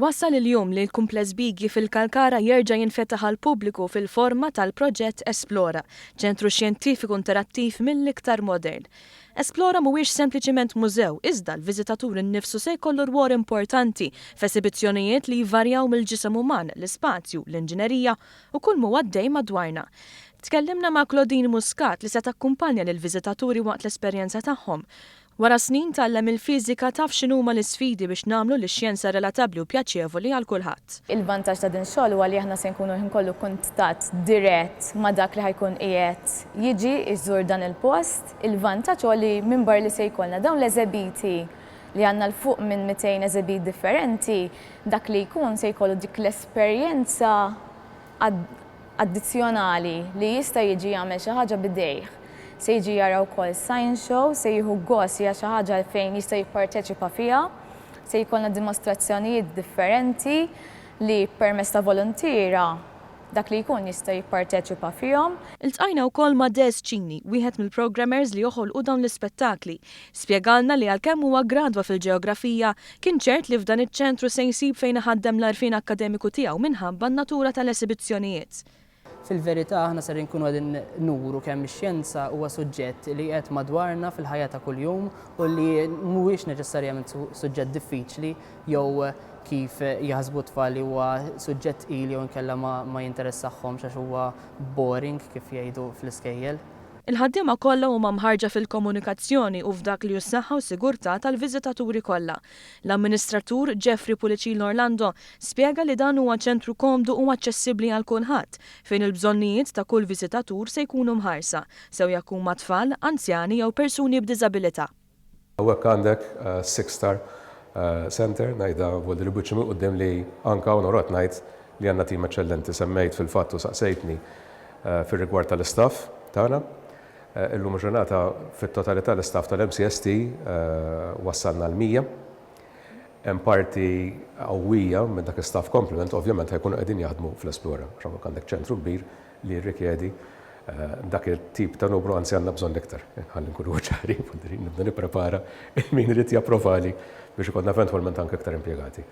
Wasal il-jum li l-kumpless Bigi fil-Kalkara jerġa' jinfetaħ għal pubbliku fil-forma tal-proġett Esplora, ċentru xjentifiku interattiv mill-iktar modern. Esplora mhuwiex sempliċiment mużew, iżda l-viżitatur innifsu se jkollu rwol importanti f'esibizzjonijiet li jvarjaw mill-ġisem uman, l-ispazju, l-inġinerija u kull mu għaddej madwarna. Tkellimna ma' Claudine Muscat li se takkumpanja lill-viżitaturi waqt l-esperjenza tagħhom. Wara snin tgħallem il-fiżika taf x'inhuma l-isfidi biex nagħmlu l-xjenza relatabbli u pjaċevoli għal kulħadd. Il-vantaġġ ta' din xogħol huwa li aħna se nkunu nkollu kuntatt dirett ma' dak li ħajkun qiegħed jiġi iżżur dan il-post. Il-vantaġġ huwa li minbar li se jkollna dawn l-eżebiti li għandna l-fuq minn 200 eżebit differenti, dak li jkun se jkollu dik l-esperjenza addizzjonali li jista' jiġi jagħmel xi ħaġa bidejh. Se jiġi jara wkoll science show, se jieħu gost hija xi ħaġa fejn jista' jipparteċipa fiha, se jkollna dimostrazzjonijiet differenti li permezz ta' volontiera dak li jkun jista' jipparteċipa fihom. Iltqajna wkoll ma' Des Cini, wieħed mill-programmers li joħolqu dawn l-ispettakli. Spjegalna li għalkemm huwa gradwa fil-ġeografija, kien ċert li f'dan iċ-ċentru se jsib fejn iħaddem l-għarfien akademiku tiegħu minħabba n-natura tal-esibizzjonijiet. Fil-verità aħna ser nkunu għadin nuru kemm ix-xjenza huwa suġġett li qed madwarna fil-ħajja ta' kuljum u li mhuwiex neċessarjament suġġett diffiċli jew kif jaħsbu tfal li huwa suġġett ili jew inkella ma jinteressahomx għax huwa boring kif jgħidu fl-iskejjel. Il-ħaddiema kollha huma mħarġa fil-komunikazzjoni u f'dak li s-saħħa u sigurtà tal-viżitaturi kollha. L-amministratur Jeffrey Pulicino Orlando spjega li dan huwa ċentru komdu u aċċessibbli għal kulħadd fejn il-bżonnijiet ta' kull viżitatur se jkunu mħarsa, sew jkun ma' tfal, anzjani jew persuni b'diżabilità. Hawnhekk għandek Six-Star Center ngħidha Vodilibuċi quddiem li anke onorat ngħid li għandna tim eċċellenti semmejt fil-fatt u saqsejtni fir-rigward tal-istaff tagħna. Illum ġurnata fit-totalità l-istaff tal-MCST wassalna l-100. Hemm parti qawwija minn dak istaff complement ovvjament ħajkunu qegħdin jaħdmu fl-Esplora. X'għandek għandek ċentru kbir li jirrikjedi dak il-tip ta' numru anzi għandna bżonn iktar. Ħalli nkunu ċari, nibda nipprepara min irid japprovali biex ikollna eventwalment anke iktar impjegati.